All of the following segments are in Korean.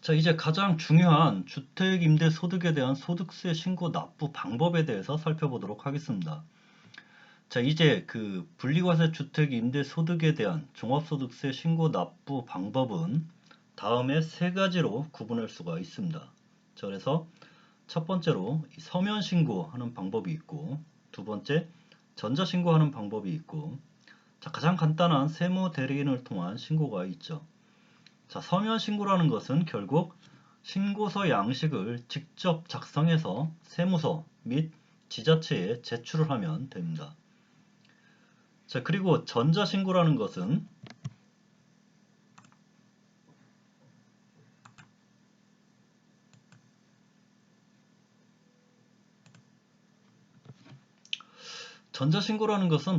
자, 이제 가장 중요한 주택임대소득에 대한 소득세 신고 납부 방법에 대해서 살펴보도록 하겠습니다. 자, 이제 그 분리과세 주택임대소득에 대한 종합소득세 신고 납부 방법은 다음에 세 가지로 구분할 수가 있습니다. 자, 그래서 첫 번째로 서면 신고하는 방법이 있고, 두 번째 전자 신고하는 방법이 있고, 자, 가장 간단한 세무 대리인을 통한 신고가 있죠. 자, 서면 신고라는 것은 결국 신고서 양식을 직접 작성해서 세무서 및 지자체에 제출을 하면 됩니다. 자, 그리고 전자 신고라는 것은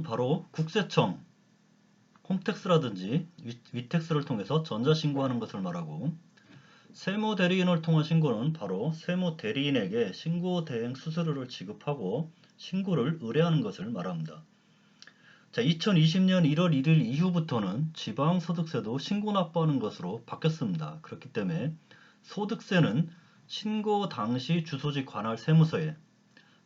바로 국세청, 홈택스라든지 위택스를 통해서 전자 신고하는 것을 말하고, 세무 대리인을 통한 신고는 바로 세무 대리인에게 신고 대행 수수료를 지급하고 신고를 의뢰하는 것을 말합니다. 자, 2020년 1월 1일 이후부터는 지방소득세도 신고 납부하는 것으로 바뀌었습니다. 그렇기 때문에 소득세는 신고 당시 주소지 관할 세무서에,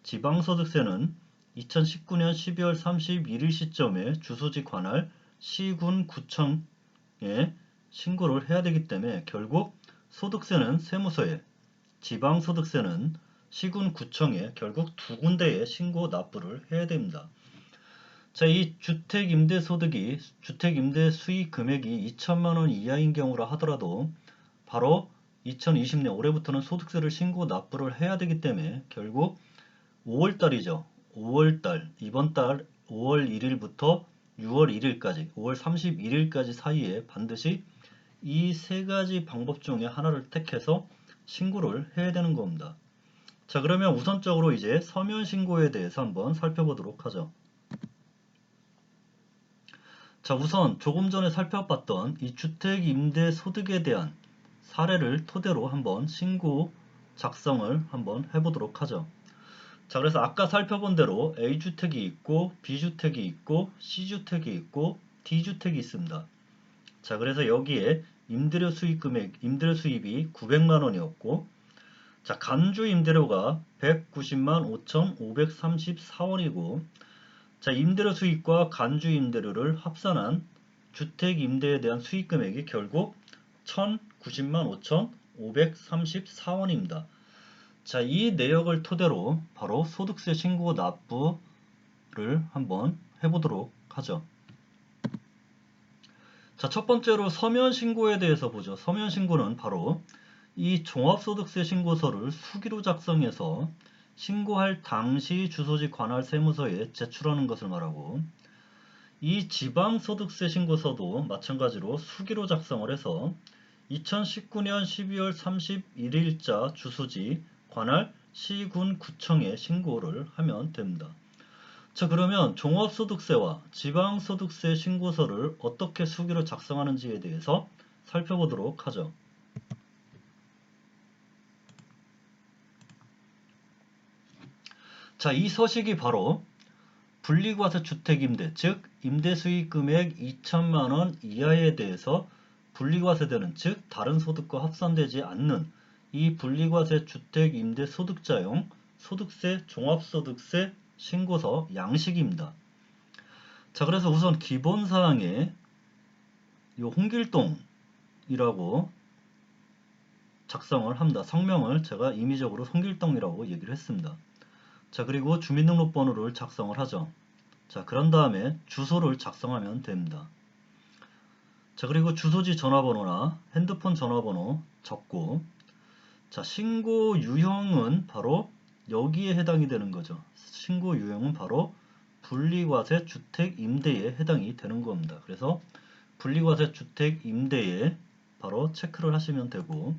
지방소득세는 2019년 12월 31일 시점에 주소지 관할 시군 구청에 신고를 해야 되기 때문에 결국 소득세는 세무서에, 지방소득세는 시군 구청에 결국 두 군데에 신고 납부를 해야 됩니다. 자, 이 주택임대 수익 금액이 2천만 원 이하인 경우라 하더라도 바로 2020년 올해부터는 소득세를 신고 납부를 해야 되기 때문에 결국 5월달이죠. 5월달, 이번 달 5월 1일부터 6월 1일까지, 5월 31일까지 사이에 반드시 이 세 가지 방법 중에 하나를 택해서 신고를 해야 되는 겁니다. 자, 그러면 우선적으로 이제 서면 신고에 대해서 한번 살펴보도록 하죠. 자, 우선 조금 전에 살펴봤던 이 주택임대소득에 대한 사례를 토대로 한번 신고 작성을 한번 해보도록 하죠. 자, 그래서 아까 살펴본 대로 A주택이 있고 B주택이 있고 C주택이 있고 D주택이 있습니다. 자, 그래서 여기에 임대료 수입이 900만 원이었고, 자, 간주 임대료가 190만 5,534원이고, 자, 임대료 수익과 간주 임대료를 합산한 주택 임대에 대한 수익 금액이 결국 1,090만 5,534원입니다. 자, 이 내역을 토대로 바로 소득세 신고 납부를 한번 해보도록 하죠. 자, 첫 번째로 서면 신고에 대해서 보죠. 서면 신고는 바로 이 종합소득세 신고서를 수기로 작성해서 신고할 당시 주소지 관할 세무서에 제출하는 것을 말하고, 이 지방소득세 신고서도 마찬가지로 수기로 작성을 해서 2019년 12월 31일자 주소지 관할 시군 구청에 신고를 하면 됩니다. 자, 그러면 종합소득세와 지방소득세 신고서를 어떻게 수기로 작성하는지에 대해서 살펴보도록 하죠. 자, 이 서식이 바로 분리과세 주택임대, 즉 임대수익금액 2천만 원 이하에 대해서 분리과세되는, 즉 다른 소득과 합산되지 않는 이 분리과세 주택임대소득자용 소득세 종합소득세 신고서 양식입니다. 자, 그래서 우선 기본사항에 이 홍길동이라고 작성을 합니다. 성명을 제가 임의적으로 홍길동이라고 얘기를 했습니다. 자, 그리고 주민등록번호를 작성을 하죠. 자, 그런 다음에 주소를 작성하면 됩니다. 자, 그리고 주소지 전화번호나 핸드폰 전화번호 적고, 자, 신고 유형은 바로 여기에 해당이 되는 거죠. 신고 유형은 바로 분리과세 주택 임대에 해당이 되는 겁니다. 그래서 분리과세 주택 임대에 바로 체크를 하시면 되고,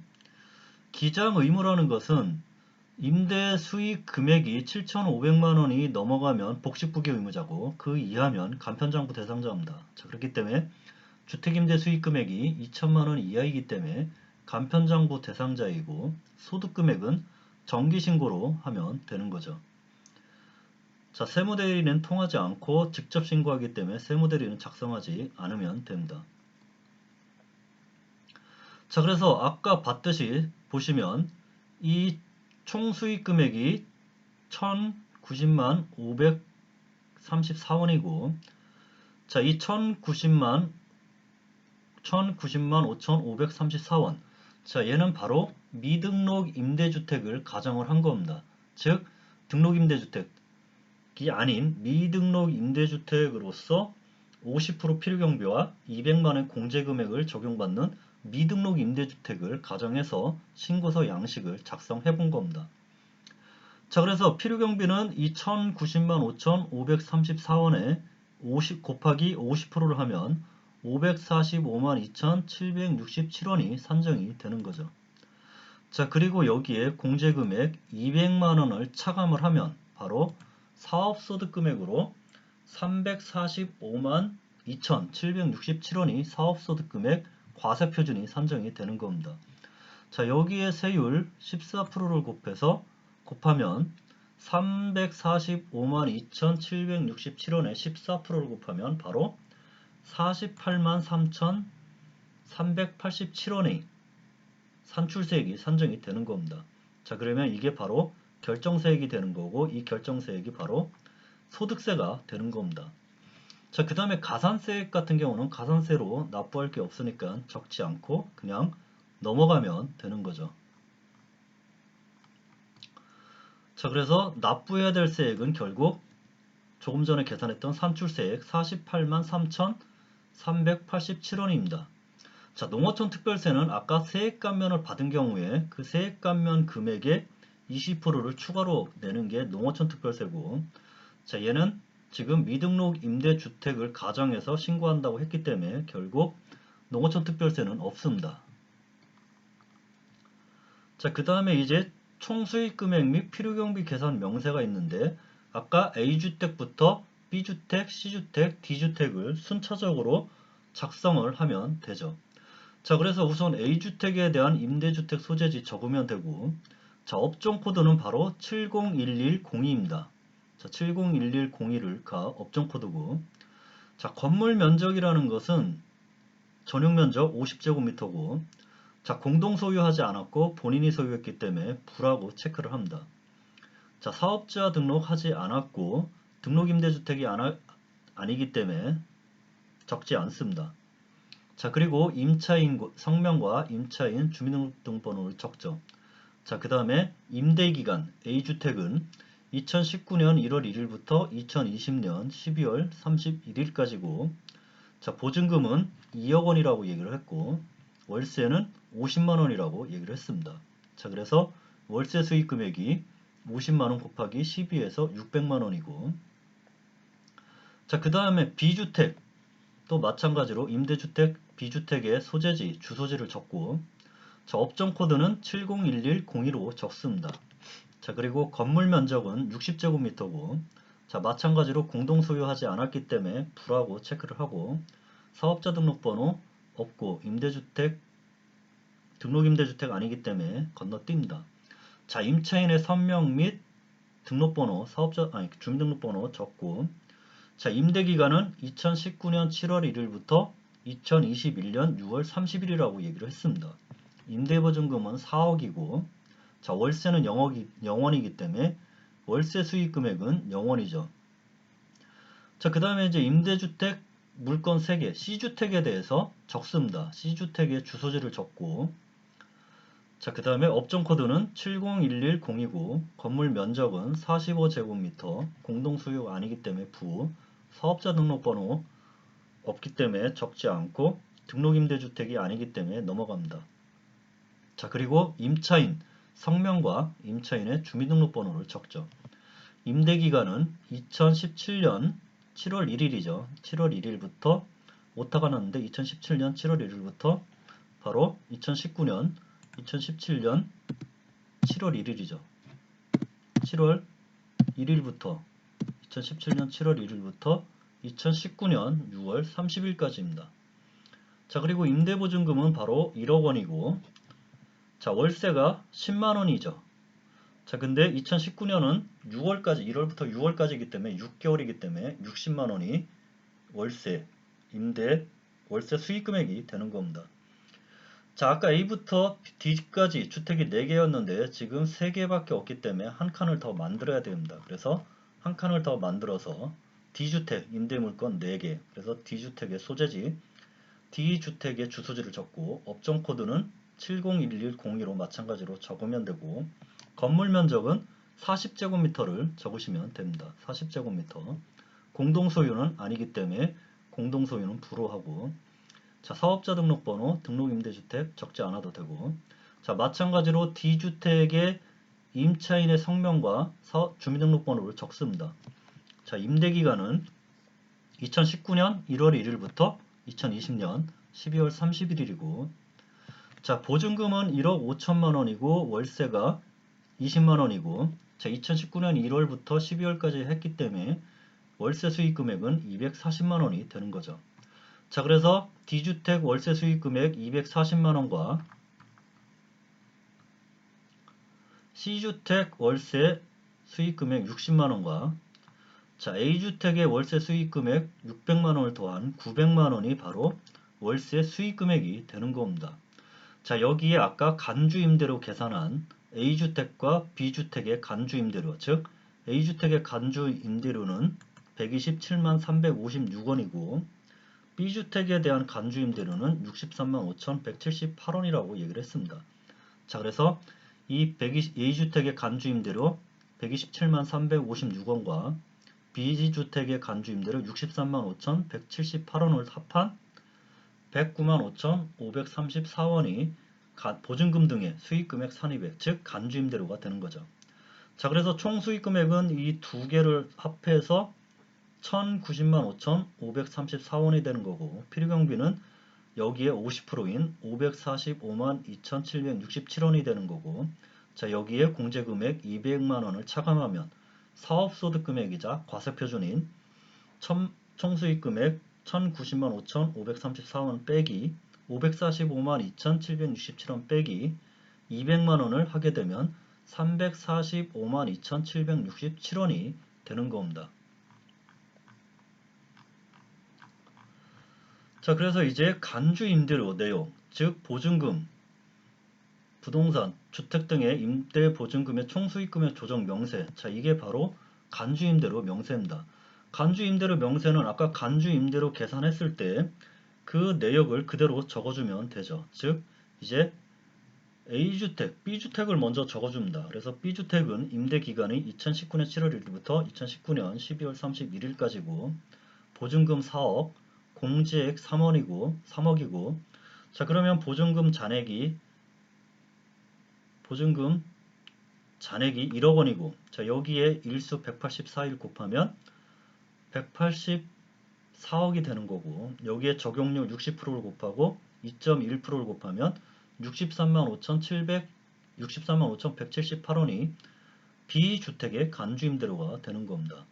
기장 의무라는 것은 임대 수익 금액이 7,500만 원이 넘어가면 복식부기 의무자고, 그 이하면 간편장부 대상자입니다. 자, 그렇기 때문에 주택임대 수익 금액이 2천만 원 이하이기 때문에 간편장부 대상자이고, 소득금액은 정기신고로 하면 되는 거죠. 자, 세무대리는 통하지 않고 직접 신고하기 때문에 세무대리는 작성하지 않으면 됩니다. 자, 그래서 아까 봤듯이 보시면 이 총 수익 금액이 1090만 534원이고, 자, 이 1090만 5,534원. 자, 얘는 바로 미등록 임대주택을 가정을 한 겁니다. 즉, 등록임대주택이 아닌 미등록 임대주택으로서 50% 필요경비와 200만원 공제금액을 적용받는 미등록 임대주택을 가정해서 신고서 양식을 작성해 본 겁니다. 자, 그래서 필요경비는 이 1090만 5,534원에 50 곱하기 50%를 하면 545만 2,767원이 산정이 되는 거죠. 자, 그리고 여기에 공제금액 200만원을 차감을 하면 바로 사업소득금액으로 345만 2,767원이 사업소득금액 과세표준이 산정이 되는 겁니다. 자, 여기에 세율 14%를 곱하면 345만 2,767원에 14%를 곱하면 바로 48만 3,387원의 산출세액이 산정이 되는 겁니다. 자, 그러면 이게 바로 결정세액이 되는 거고, 이 결정세액이 바로 소득세가 되는 겁니다. 자, 그 다음에 가산세액 같은 경우는 가산세로 납부할 게 없으니까 적지 않고 그냥 넘어가면 되는 거죠. 자, 그래서 납부해야 될 세액은 결국 조금 전에 계산했던 산출세액 48만 3,387원입니다. 자, 농어촌 특별세는 아까 세액 감면을 받은 경우에 그 세액 감면 금액의 20%를 추가로 내는 게 농어촌 특별세고, 자, 얘는 지금 미등록 임대주택을 가정해서 신고한다고 했기 때문에 결국 농어촌 특별세는 없습니다. 자, 그 다음에 이제 총수익 금액 및 필요경비 계산 명세가 있는데, 아까 A주택부터 B주택, C주택, D주택을 순차적으로 작성을 하면 되죠. 자, 그래서 우선 A주택에 대한 임대주택 소재지 적으면 되고, 자, 업종 코드는 바로 701102입니다. 자, 701102가 업종 코드고, 자, 건물 면적이라는 것은 전용 면적 50제곱미터고, 자, 공동 소유하지 않았고 본인이 소유했기 때문에 부라고 체크를 합니다. 자, 사업자 등록하지 않았고 등록임대주택이 아니기 때문에 적지 않습니다. 자, 그리고 임차인 성명과 임차인 주민등록번호를 적죠. 자, 그 다음에 임대기간 A주택은 2019년 1월 1일부터 2020년 12월 31일까지고, 자, 보증금은 2억 원이라고 얘기를 했고, 월세는 50만 원이라고 얘기를 했습니다. 자, 그래서 월세 수익 금액이 50만 원 곱하기 12에서 600만 원이고, 자, 그 다음에 B주택 또 마찬가지로 임대주택 B주택의 소재지, 주소지를 적고, 자, 업종 코드는 701102로 적습니다. 자, 그리고 건물 면적은 60제곱미터고, 자, 마찬가지로 공동 소유하지 않았기 때문에 불하고 체크를 하고, 사업자 등록번호 없고 임대주택 등록임대주택 아니기 때문에 건너뜁니다. 자, 임차인의 선명 및 등록번호 주민등록번호 적고, 자, 임대기간은 2019년 7월 1일부터 2021년 6월 30일이라고 얘기를 했습니다. 임대보증금은 4억이고, 자, 월세는 0원이기 때문에 월세 수익 금액은 0원이죠. 자, 그 다음에 이제 임대주택 물건 3개, C주택에 대해서 적습니다. C주택의 주소지를 적고, 자, 그 다음에 업종 코드는 701102고, 건물 면적은 45제곱미터, 공동 소유가 아니기 때문에 부, 사업자 등록번호 없기 때문에 적지 않고, 등록임대주택이 아니기 때문에 넘어갑니다. 자, 그리고 임차인 성명과 임차인의 주민등록번호를 적죠. 임대기간은 2017년 7월 1일이죠. 7월 1일부터 오타가 났는데 2017년 7월 1일부터 바로 2017년 7월 1일이죠. 7월 1일부터 2017년 7월 1일부터 2019년 6월 30일까지입니다. 자, 그리고 임대보증금은 바로 1억 원이고, 자, 월세가 10만 원이죠. 자, 근데 2019년은 6월까지, 1월부터 6월까지이기 때문에 6개월이기 때문에 60만 원이 월세 수익 금액이 되는 겁니다. 자, 아까 A부터 D까지 주택이 4개였는데 지금 3개밖에 없기 때문에 한 칸을 더 만들어야 됩니다. 그래서 한 칸을 더 만들어서 D주택 임대물건 4개, 그래서 D주택의 소재지, D주택의 주소지를 적고 업종 코드는 701102로 마찬가지로 적으면 되고, 건물 면적은 40제곱미터를 적으시면 됩니다. 40제곱미터. 공동소유는 아니기 때문에 공동소유는 불허하고, 자, 사업자 등록번호, 등록임대주택 적지 않아도 되고, 자, 마찬가지로 D주택의 임차인의 성명과 주민등록번호를 적습니다. 자, 임대기간은 2019년 1월 1일부터 2020년 12월 31일이고, 자, 보증금은 1억 5천만 원이고, 월세가 20만 원이고, 자, 2019년 1월부터 12월까지 했기 때문에 월세 수익 금액은 240만 원이 되는 거죠. 자, 그래서 D주택 월세 수익 금액 240만 원과 C주택 월세 수익 금액 60만 원과, 자, A주택의 월세 수익 금액 600만 원을 더한 900만 원이 바로 월세 수익 금액이 되는 겁니다. 자, 여기에 아까 간주임대로 계산한 A주택과 B주택의 간주임대료, 즉 A주택의 간주임대료는 127만 356원이고 B주택에 대한 간주임대료는 63만 5,178원이라고 얘기를 했습니다. 자, 그래서 이 A주택의 간주임대료 127만 356원과 B주택의 간주임대료 63만 5,178원을 합한 109만 5,534원이 보증금 등의 수익금액 산입액, 즉 간주임대료가 되는 거죠. 자, 그래서 총 수익금액은 이 두 개를 합해서 1,090만 5,534원이 되는 거고, 필요경비는 여기에 50%인 545만 2,767원이 되는 거고, 자, 여기에 공제금액 200만 원을 차감하면 사업소득금액이자 과세표준인 총수익금액 1,090만 5,534원 빼기 545만 2,767원 빼기 200만 원을 하게 되면 345만 2,767원이 되는 겁니다. 자, 그래서 이제 간주임대료 내용, 즉 보증금, 부동산, 주택 등의 임대 보증금의 총수익금의 조정 명세, 자, 이게 바로 간주임대료 명세입니다. 간주임대료 명세는 아까 간주임대료 계산했을 때 그 내역을 그대로 적어주면 되죠. 즉 이제 A주택, B주택을 먼저 적어줍니다. 그래서 B주택은 임대기간이 2019년 7월 1일부터 2019년 12월 31일까지고 보증금 4억, 공제액 3억이고, 자, 그러면 보증금 잔액이 1억 원이고, 자, 여기에 일수 184일 곱하면 184억이 되는 거고, 여기에 적용률 60%를 곱하고 2.1%를 곱하면 63만 5,178원이 B주택의 간주임대료가 되는 겁니다.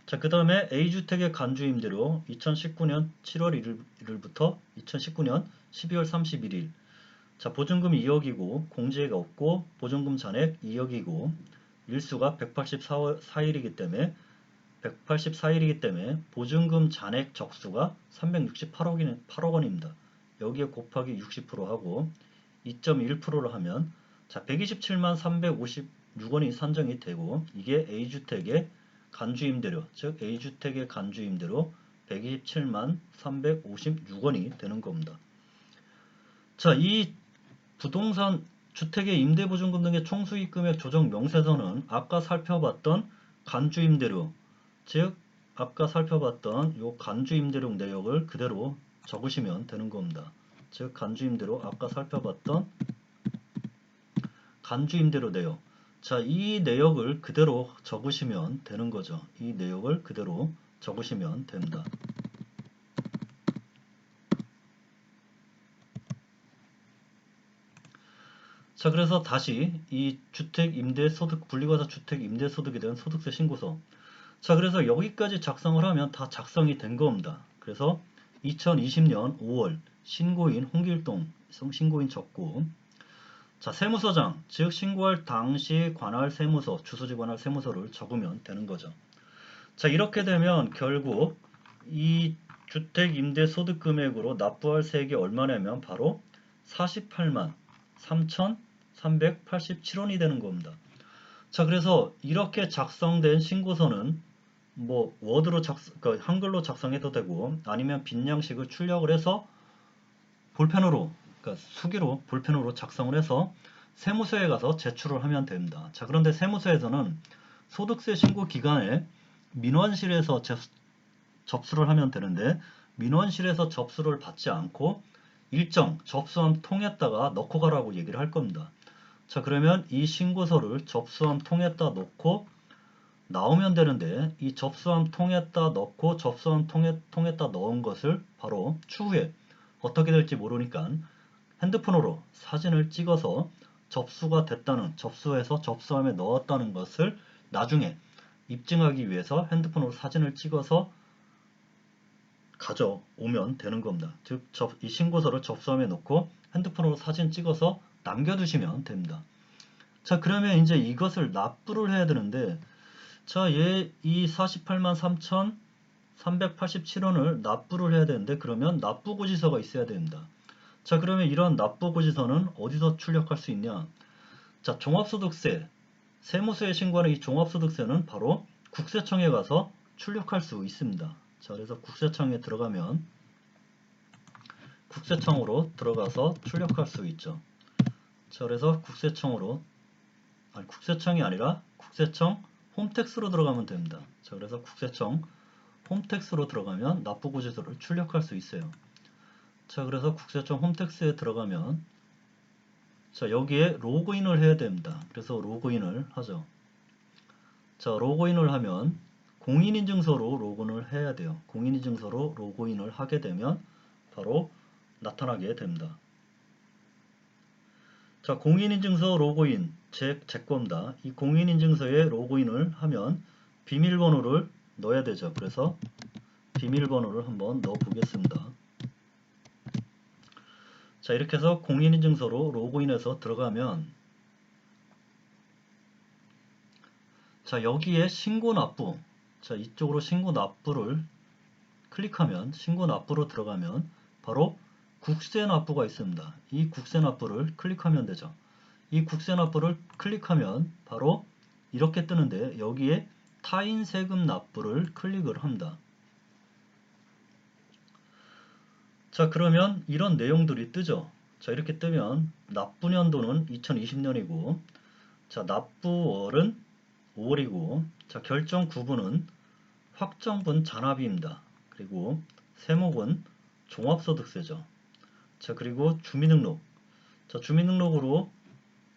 자, 그 다음에 A주택의 간주임대료 2019년 7월 1일부터 2019년 12월 31일. 자, 보증금 2억이고 공제가 없고 보증금 잔액 2억이고 일수가 184일이기 때문에 보증금 잔액 적수가 368억 원입니다. 여기에 곱하기 60% 하고 2.1%를 하면, 자, 127만 356원이 산정이 되고, 이게 A주택의 간주임대료, 즉 A주택의 간주임대료 127만 356원이 되는 겁니다. 자, 이 부동산 주택의 임대보증금 등의 총수익금액 조정 명세서는 아까 살펴봤던 간주임대료, 즉 아까 살펴봤던 요 간주임대료 내역을 그대로 적으시면 되는 겁니다. 즉 간주임대료 아까 살펴봤던 간주임대료 내역, 자, 이 내역을 그대로 적으시면 되는 거죠. 이 내역을 그대로 적으시면 됩니다. 자, 그래서 다시 이 주택 임대소득 분리과세 주택 임대소득에 대한 소득세 신고서, 자, 그래서 여기까지 작성을 하면 다 작성이 된 겁니다. 그래서 2020년 5월 신고인 홍길동 신고인 적고, 자, 세무서장, 즉 신고할 당시 관할 세무서, 주소지 관할 세무서를 적으면 되는 거죠. 자, 이렇게 되면 결국 이 주택 임대 소득 금액으로 납부할 세액이 얼마냐면 바로 48만 3,387원이 되는 겁니다. 자, 그래서 이렇게 작성된 신고서는 뭐 워드로 그러니까 한글로 작성해도 되고 아니면 빈양식을 출력을 해서 볼펜으로, 그러니까 수기로 볼펜으로 작성을 해서 세무서에 가서 제출을 하면 됩니다. 자, 그런데 세무서에서는 소득세 신고 기간에 민원실에서 접수를 하면 되는데 민원실에서 접수를 받지 않고 일정 접수함 통에다가 넣고 가라고 얘기를 할 겁니다. 자, 그러면 이 신고서를 접수함 통에다 넣고 나오면 되는데 이 접수함 통에다 넣고 접수함 통에다 넣은 것을 바로 추후에 어떻게 될지 모르니까 핸드폰으로 사진을 찍어서 접수가 됐다는, 접수해서 접수함에 넣었다는 것을 나중에 입증하기 위해서 핸드폰으로 사진을 찍어서 가져오면 되는 겁니다. 즉, 이 신고서를 접수함에 넣고 핸드폰으로 사진 찍어서 남겨두시면 됩니다. 자, 그러면 이제 이것을 납부를 해야 되는데, 자, 이 48만 3,387원을 납부를 해야 되는데, 그러면 납부고지서가 있어야 됩니다. 자, 그러면 이런 납부고지서는 어디서 출력할 수 있냐? 자, 종합소득세, 세무서에 신고하는 이 종합소득세는 바로 국세청에 가서 출력할 수 있습니다. 자, 그래서 국세청에 들어가면 국세청으로 들어가서 출력할 수 있죠. 자, 그래서 국세청이 아니라 국세청 홈택스로 들어가면 됩니다. 자, 그래서 국세청 홈택스로 들어가면 납부고지서를 출력할 수 있어요. 자, 그래서 국세청 홈택스에 들어가면 자, 여기에 로그인을 해야 됩니다. 그래서 로그인을 하죠. 자, 로그인을 하면 공인인증서로 로그인을 해야 돼요. 공인인증서로 로그인을 하게 되면 바로 나타나게 됩니다. 자, 공인인증서 로그인 제 겁니다. 이 공인인증서에 로그인을 하면 비밀번호를 넣어야 되죠. 그래서 비밀번호를 한번 넣어 보겠습니다. 자, 이렇게 해서 공인인증서로 로그인해서 들어가면 자, 여기에 신고납부, 자, 이쪽으로 신고납부를 클릭하면 신고납부로 들어가면 바로 국세납부가 있습니다. 이 국세납부를 클릭하면 되죠. 이 국세납부를 클릭하면 바로 이렇게 뜨는데 여기에 타인 세금 납부를 클릭을 합니다. 자, 그러면 이런 내용들이 뜨죠. 자, 이렇게 뜨면 납부년도는 2020년이고 자, 납부월은 5월이고 자, 결정 구분은 확정분 잔압입니다. 그리고 세목은 종합소득세죠. 자, 그리고 주민등록. 자, 주민등록으로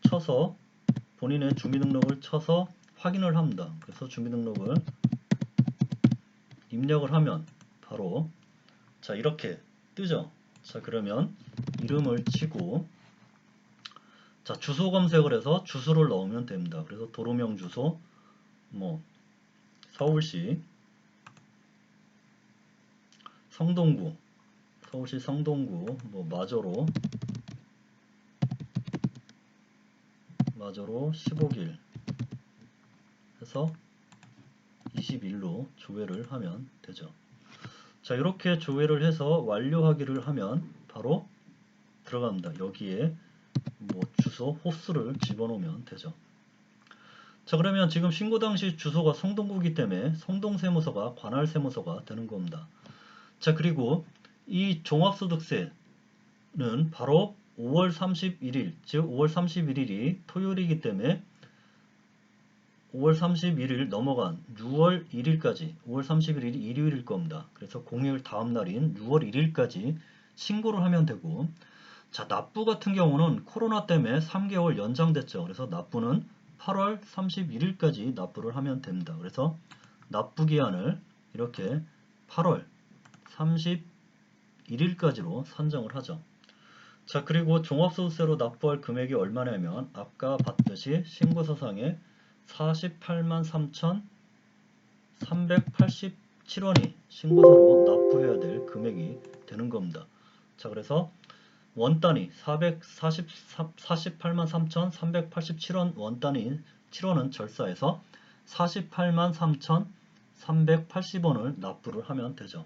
쳐서 본인의 주민등록을 쳐서 확인을 합니다. 그래서 주민등록을 입력을 하면 바로 자, 이렇게 뜨죠. 자, 그러면 이름을 치고 자, 주소 검색을 해서 주소를 넣으면 됩니다. 그래서 도로명 주소 뭐 서울시 성동구 서울시 성동구 뭐 마저로 15길 해서 21로 조회를 하면 되죠. 자, 이렇게 조회를 해서 완료하기를 하면 바로 들어갑니다. 여기에 뭐 주소 호수를 집어넣으면 되죠. 자, 그러면 지금 신고 당시 주소가 성동구이기 때문에 성동세무서가 관할세무서가 되는 겁니다. 자, 그리고 이 종합소득세는 바로 5월 31일, 즉 5월 31일이 토요일이기 때문에 5월 31일 넘어간 6월 1일까지, 5월 31일이 일요일일 겁니다. 그래서 공휴일 다음 날인 6월 1일까지 신고를 하면 되고, 자, 납부 같은 경우는 코로나 때문에 3개월 연장됐죠. 그래서 납부는 8월 31일까지 납부를 하면 됩니다. 그래서 납부 기한을 이렇게 8월 31일까지로 산정을 하죠. 자, 그리고 종합소득세로 납부할 금액이 얼마냐면 아까 봤듯이 신고서상에 48만 3,387원이 신고서로 납부해야 될 금액이 되는 겁니다. 자, 그래서 원단위 48만 3,387원 원단위 7원은 절사해서 48만 3,380원을 납부를 하면 되죠.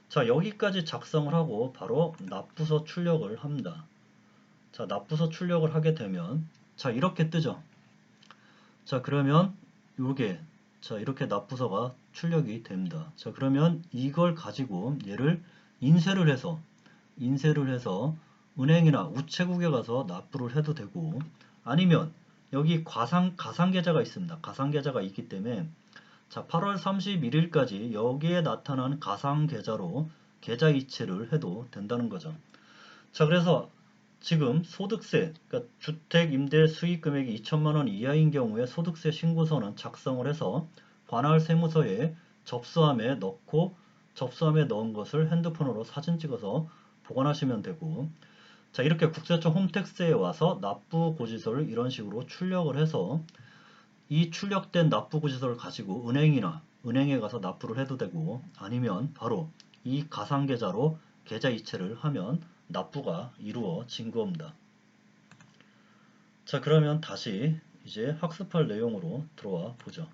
자, 여기까지 작성을 하고 바로 납부서 출력을 합니다. 자, 납부서 출력을 하게 되면 자, 이렇게 뜨죠. 자, 그러면 요게 자, 이렇게 납부서가 출력이 됩니다. 자, 그러면 이걸 가지고 얘를 인쇄를 해서 은행이나 우체국에 가서 납부를 해도 되고, 아니면 여기 가상계좌가 있습니다. 가상계좌가 있기 때문에 자, 8월 31일까지 여기에 나타난 가상계좌로 계좌 이체를 해도 된다는 거죠. 자, 그래서 지금 소득세, 그러니까 주택 임대 수익 금액이 2천만 원 이하인 경우에 소득세 신고서는 작성을 해서 관할 세무서에 접수함에 넣고, 접수함에 넣은 것을 핸드폰으로 사진 찍어서 보관하시면 되고, 자, 이렇게 국세청 홈택스에 와서 납부고지서를 이런 식으로 출력을 해서 이 출력된 납부고지서를 가지고 은행에 가서 납부를 해도 되고, 아니면 바로 이 가상계좌로 계좌 이체를 하면 납부가 이루어진 겁니다. 자, 그러면 다시 이제 학습할 내용으로 들어와 보죠.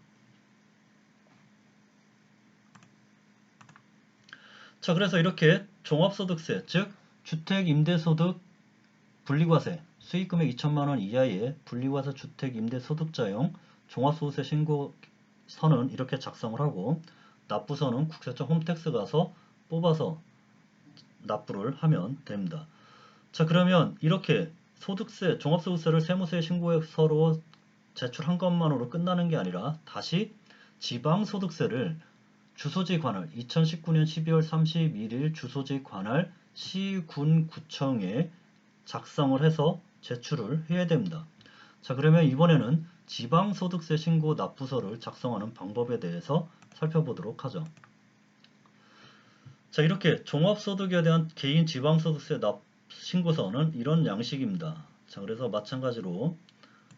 자, 그래서 이렇게 종합소득세, 즉 주택임대소득 분리과세, 수익금액 2천만 원 이하의 분리과세 주택임대소득자용 종합소득세 신고서는 이렇게 작성을 하고, 납부서는 국세청 홈택스 가서 뽑아서 납부를 하면 됩니다. 자, 그러면 이렇게 소득세, 종합소득세를 세무서에 신고서로 제출한 것만으로 끝나는 게 아니라 다시 지방소득세를 주소지 관할 2019년 12월 31일 주소지 관할 시군 구청에 작성을 해서 제출을 해야 됩니다. 자, 그러면 이번에는 지방소득세 신고 납부서를 작성하는 방법에 대해서 살펴보도록 하죠. 자, 이렇게 종합소득에 대한 개인 지방소득세 신고서는 이런 양식입니다. 자, 그래서 마찬가지로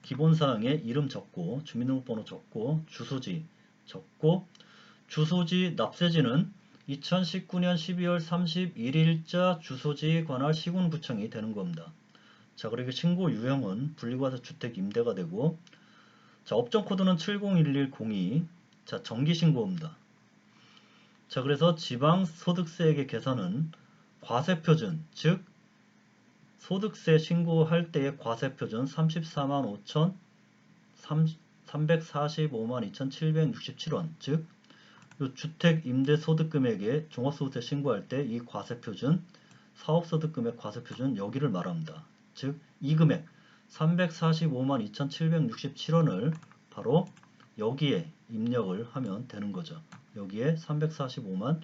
기본사항에 이름 적고, 주민등록번호 적고, 주소지 적고, 주소지 납세지는 2019년 12월 31일자 주소지 관할 시군구청이 되는 겁니다. 자, 그리고 신고 유형은 분리과세 주택 임대가 되고, 자, 업종 코드는 701102, 자, 정기신고입니다. 자, 그래서 지방소득세액의 계산은 과세표준, 즉 소득세 신고할 때의 과세표준 34만 5천 345만 2,767원, 즉 주택 임대 소득금액의 종합소득세 신고할 때 이 과세표준, 사업소득금액 과세표준 여기를 말합니다. 즉 이 금액 345만 2,767원을 바로 여기에 입력을 하면 되는 거죠. 여기에 345만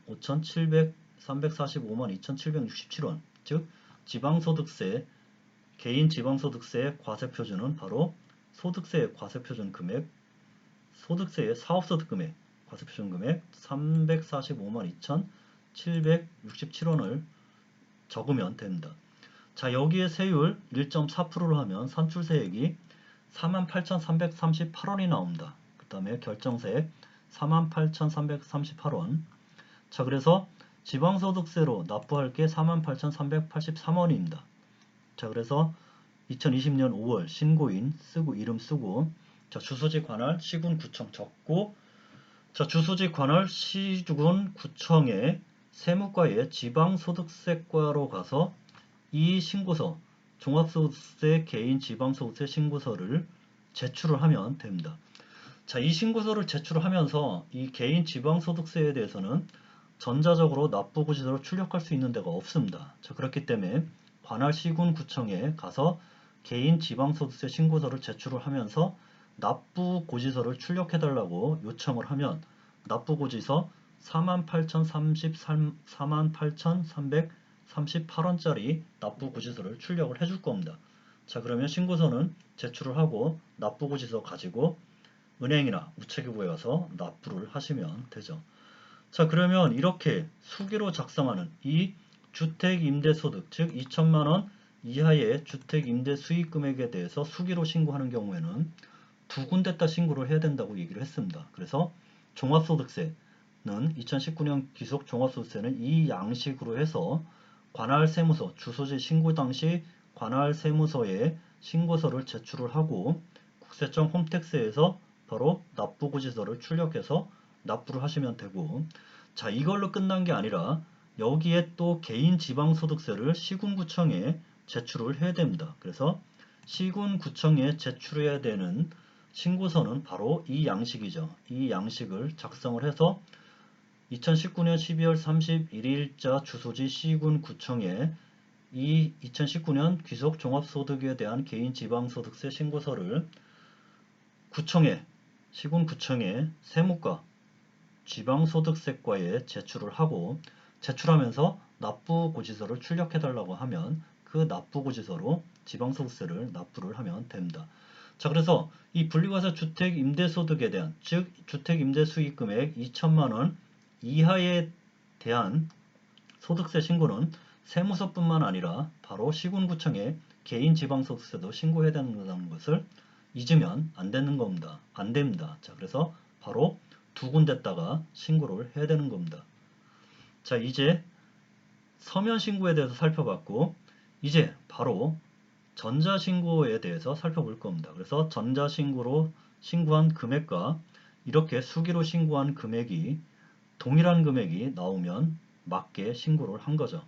2,767원, 즉 지방소득세, 개인 지방소득세의 과세표준은 바로 소득세의 과세표준 금액, 소득세의 사업소득금액, 과세표준 금액 345만 2,767원을 적으면 됩니다. 자, 여기에 세율 1.4%로 하면 산출세액이 48,338원이 나옵니다. 그 다음에 결정세액 48,338원. 자, 그래서 지방소득세로 납부할 게 48,383원입니다. 자, 그래서 2020년 5월 신고인 쓰고, 이름 쓰고, 자, 주소지 관할 시군구청 적고, 자, 주소지 관할 시군구청의 세무과의 지방소득세과로 가서 이 신고서, 종합소득세 개인 지방소득세 신고서를 제출을 하면 됩니다. 자, 이 신고서를 제출하면서 이 개인 지방소득세에 대해서는 전자적으로 납부고지서를 출력할 수 있는 데가 없습니다. 자, 그렇기 때문에 관할 시군구청에 가서 개인 지방소득세 신고서를 제출을 하면서 납부고지서를 출력해달라고 요청을 하면 납부고지서 48,338원짜리 납부고지서를 출력을 해줄 겁니다. 자, 그러면 신고서는 제출을 하고 납부고지서 가지고 은행이나 우체국에 가서 납부를 하시면 되죠. 자, 그러면 이렇게 수기로 작성하는 이 주택임대소득, 즉 2천만원 이하의 주택임대수익금액에 대해서 수기로 신고하는 경우에는 두 군데다 신고를 해야 된다고 얘기를 했습니다. 그래서 종합소득세는 2019년 기속 종합소득세는 이 양식으로 해서 관할 세무서, 주소지 신고 당시 관할 세무서에 신고서를 제출을 하고 국세청 홈택스에서 바로 납부고지서를 출력해서 납부를 하시면 되고, 자, 이걸로 끝난 게 아니라 여기에 또 개인 지방소득세를 시군구청에 제출을 해야 됩니다. 그래서 시군구청에 제출해야 되는 신고서는 바로 이 양식이죠. 이 양식을 작성을 해서 2019년 12월 31일자 주소지 시군구청에 이 2019년 귀속종합소득에 대한 개인지방소득세 신고서를 시군구청에 세무과 지방소득세과에 제출을 하고 제출하면서 납부고지서를 출력해달라고 하면 그 납부고지서로 지방소득세를 납부를 하면 됩니다. 자, 그래서 이 분리과세 주택임대소득에 대한, 즉 주택임대수익금액 2천만원 이하에 대한 소득세 신고는 세무서뿐만 아니라 바로 시군구청에 개인지방소득세도 신고해야 된다는 것을 잊으면 안 되는 겁니다. 안 됩니다. 자, 그래서 바로 두 군데다가 신고를 해야 되는 겁니다. 자, 이제 서면 신고에 대해서 살펴봤고, 이제 바로 전자신고에 대해서 살펴볼 겁니다. 그래서 전자신고로 신고한 금액과 이렇게 수기로 신고한 금액이 동일한 금액이 나오면 맞게 신고를 한 거죠.